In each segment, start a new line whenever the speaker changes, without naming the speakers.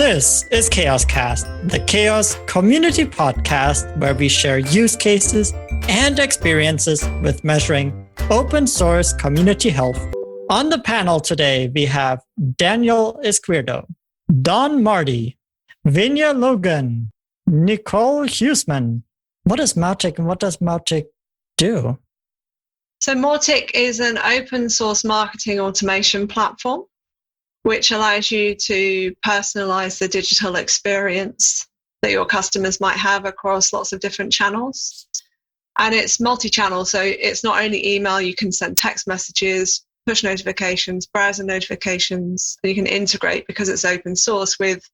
This is CHAOSScast, the Chaos community podcast where we share use cases and experiences with measuring open source community health. On the panel today, we have Daniel Izquierdo, Don Marty, Vinya Logan, Nicole Huseman. What is Mautic and what does Mautic do?
So Mautic is an open source marketing automation platform which allows you to personalize the digital experience that your customers might have across lots of different channels. And it's multi-channel, so it's not only email, you can send text messages, push notifications, browser notifications, and you can integrate, because it's open source, with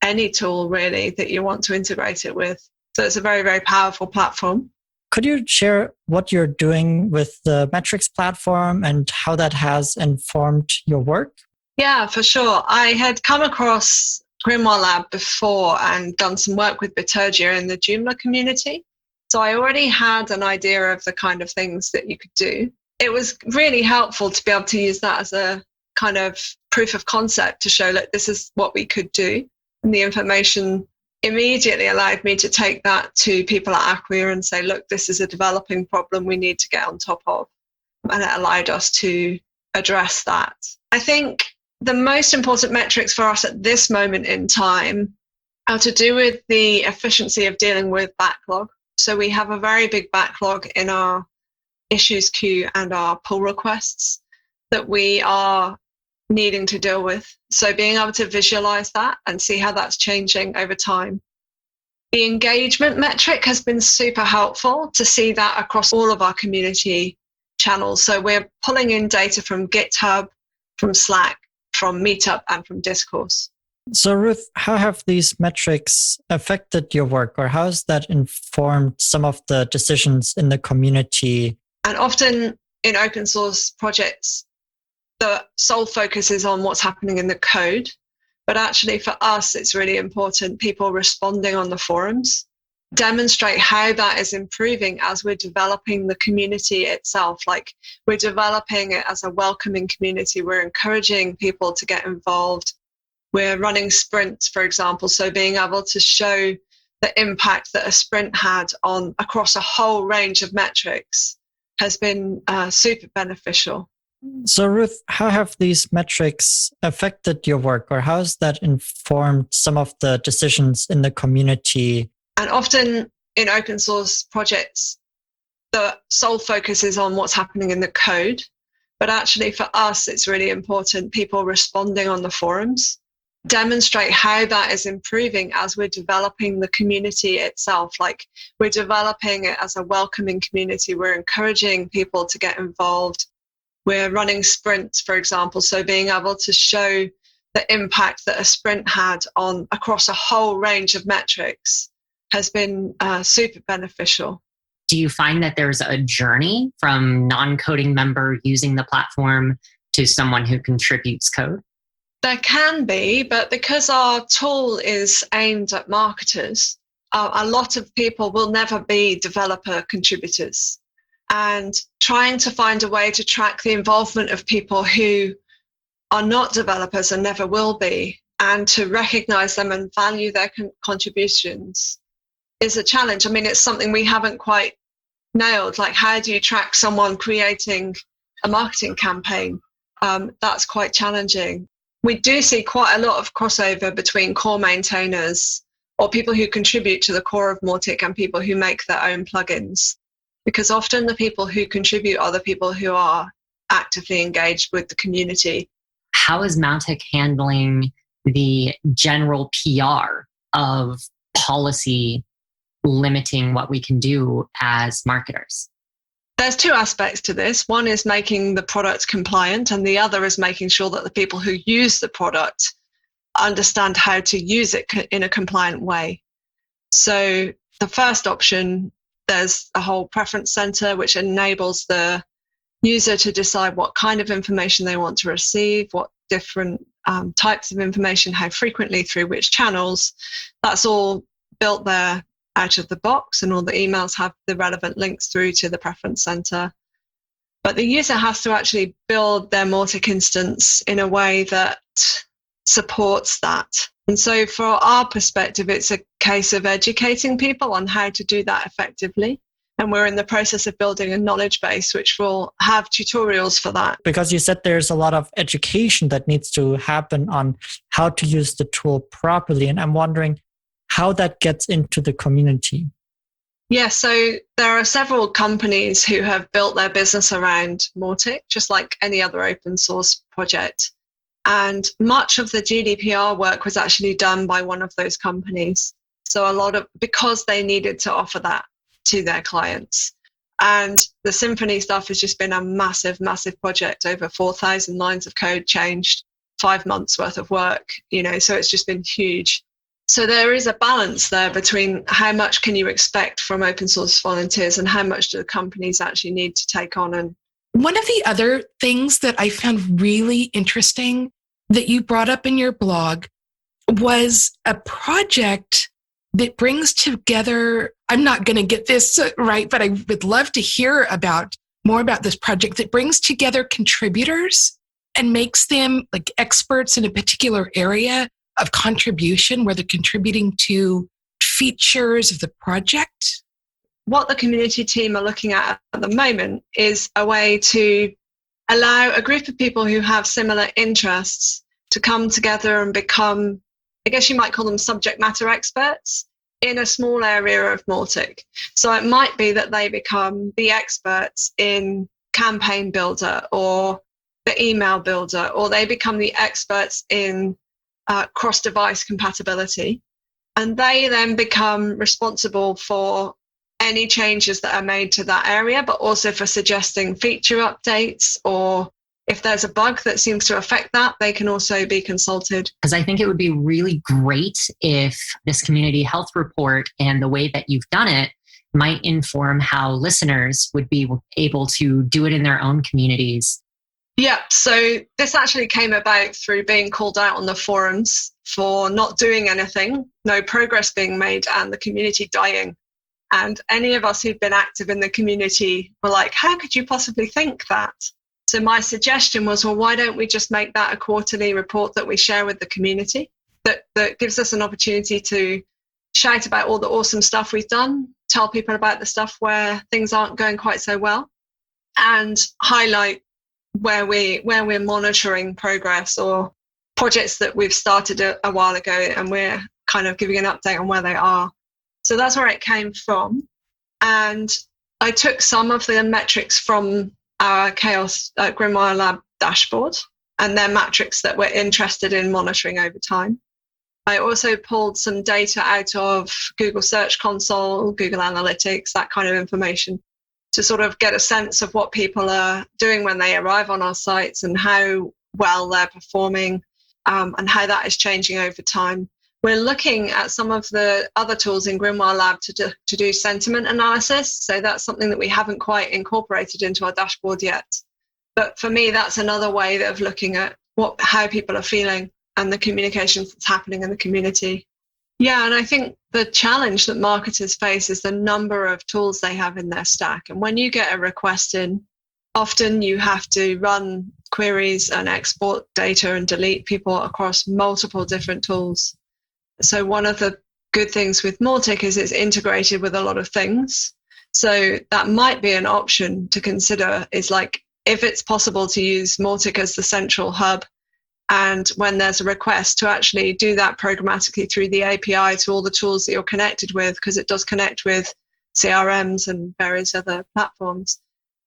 any tool really that you want to integrate it with. So it's a very, very powerful platform.
Could you share what you're doing with the metrics platform and how that has informed your work?
Yeah, for sure. I had come across Grimoire Lab before and done some work with Bitergia in the Joomla community. So I already had an idea of the kind of things that you could do. It was really helpful to be able to use that as a kind of proof of concept to show that this is what we could do. And the information immediately allowed me to take that to people at Acquia and say, look, this is a developing problem we need to get on top of. And it allowed us to address that. I think the most important metrics for us at this moment in time are to do with the efficiency of dealing with backlog. So we have a very big backlog in our issues queue and our pull requests that we are needing to deal with. So being able to visualize that and see how that's changing over time. The engagement metric has been super helpful to see that across all of our community channels. So we're pulling in data from GitHub, from Slack, from Meetup, and from Discourse.
So Ruth, how have these metrics affected your work, or how has that informed some of the decisions in the community?
And often in open source projects, the sole focus is on what's happening in the code. But actually for us, it's really important people responding on the forums demonstrate how that is improving as we're developing the community itself. Like, we're developing it as a welcoming community. We're encouraging people to get involved. We're running sprints, for example. So being able to show the impact that a sprint had on across a whole range of metrics has been super beneficial.
So Ruth, how have these metrics affected your work, or how has that informed some of the decisions in the community?
And often in open source projects, the sole focus is on what's happening in the code. But actually for us, it's really important people responding on the forums demonstrate how that is improving as we're developing the community itself. Like, we're developing it as a welcoming community. We're encouraging people to get involved. We're running sprints, for example. So being able to show the impact that a sprint had on across a whole range of metrics has been super beneficial.
Do you find that there's a journey from non-coding member using the platform to someone who contributes code?
There can be, but because our tool is aimed at marketers, a lot of people will never be developer contributors. And trying to find a way to track the involvement of people who are not developers and never will be, and to recognize them and value their contributions is a challenge. I mean, it's something we haven't quite nailed. Like, how do you track someone creating a marketing campaign? That's quite challenging. We do see quite a lot of crossover between core maintainers or people who contribute to the core of Mautic and people who make their own plugins, because often the people who contribute are the people who are actively engaged with the community.
How is Mautic handling the general PR of policy limiting what we can do as marketers?
There's two aspects to this. One is making the product compliant, and the other is making sure that the people who use the product understand how to use it in a compliant way. So the first option, there's a whole preference center which enables the user to decide what kind of information they want to receive, what different types of information, how frequently, through which channels. That's all built there out of the box, and all the emails have the relevant links through to the preference center. But the user has to actually build their Mautic instance in a way that supports that. And so for our perspective, it's a case of educating people on how to do that effectively. And we're in the process of building a knowledge base, which will have tutorials for that.
Because you said there's a lot of education that needs to happen on how to use the tool properly. And I'm wondering how that gets into the community.
Yeah, so there are several companies who have built their business around Mautic, just like any other open source project. And much of the GDPR work was actually done by one of those companies. So because they needed to offer that to their clients. And the Symphony stuff has just been a massive, massive project. Over 4,000 lines of code changed, 5 months worth of work, so it's just been huge. So there is a balance there between how much can you expect from open source volunteers and how much do the companies actually need to take on. And
one of the other things that I found really interesting that you brought up in your blog was a project that brings together, I'm not going to get this right, but I would love to hear more about this project that brings together contributors and makes them like experts in a particular area of contribution where they're contributing to features of the project.
What the community team are looking at the moment is a way to allow a group of people who have similar interests to come together and become, I guess you might call them subject matter experts in a small area of Mautic. So it might be that they become the experts in Campaign Builder or the Email Builder, or they become the experts in cross-device compatibility. And they then become responsible for any changes that are made to that area, but also for suggesting feature updates, or if there's a bug that seems to affect that, they can also be consulted.
Because I think it would be really great if this community health report and the way that you've done it might inform how listeners would be able to do it in their own communities.
Yeah, so this actually came about through being called out on the forums for not doing anything, no progress being made, and the community dying. And any of us who've been active in the community were like, how could you possibly think that? So my suggestion was, well, why don't we just make that a quarterly report that we share with the community that gives us an opportunity to shout about all the awesome stuff we've done, tell people about the stuff where things aren't going quite so well, and highlight where we're monitoring progress or projects that we've started a while ago and we're kind of giving an update on where they are. So that's where it came from. And I took some of the metrics from our Chaos Grimoire Lab dashboard and their metrics that we're interested in monitoring over time. I also pulled some data out of Google Search Console, Google Analytics, that kind of information, to sort of get a sense of what people are doing when they arrive on our sites and how well they're performing, and how that is changing over time. We're looking at some of the other tools in Grimoire Lab to do sentiment analysis. So that's something that we haven't quite incorporated into our dashboard yet. But for me, that's another way of looking at how people are feeling and the communications that's happening in the community. Yeah, and I think the challenge that marketers face is the number of tools they have in their stack. And when you get a request in, often you have to run queries and export data and delete people across multiple different tools. So one of the good things with Mautic is it's integrated with a lot of things. So that might be an option to consider, is like if it's possible to use Mautic as the central hub, and when there's a request to actually do that programmatically through the API to all the tools that you're connected with, because it does connect with CRMs and various other platforms,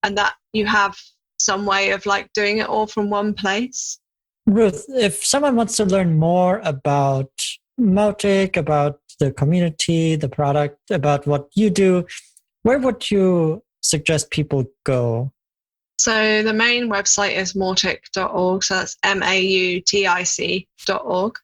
and that you have some way of like doing it all from one place.
Ruth, if someone wants to learn more about Mautic, about the community, the product, about what you do, where would you suggest people go?
So the main website is mautic.org. So that's mautic.org.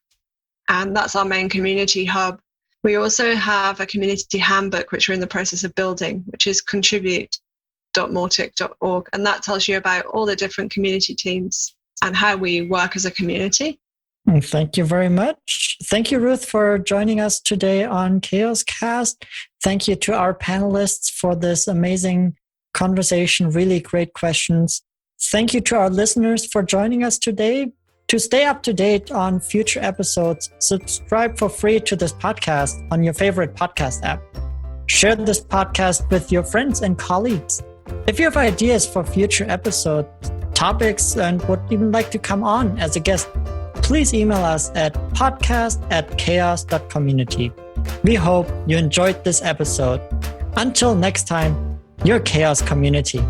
And that's our main community hub. We also have a community handbook, which we're in the process of building, which is contribute.mautic.org. And that tells you about all the different community teams and how we work as a community.
Thank you very much. Thank you, Ruth, for joining us today on CHAOSScast. Thank you to our panelists for this amazing conversation. Really great questions. Thank you to our listeners for joining us today. To stay up to date on future episodes, subscribe for free to this podcast on your favorite podcast app. Share this podcast with your friends and colleagues. If you have ideas for future episodes, topics, and would even like to come on as a guest, please email us at podcast@chaos.community. We hope you enjoyed this episode. Until next time, your Chaos Community.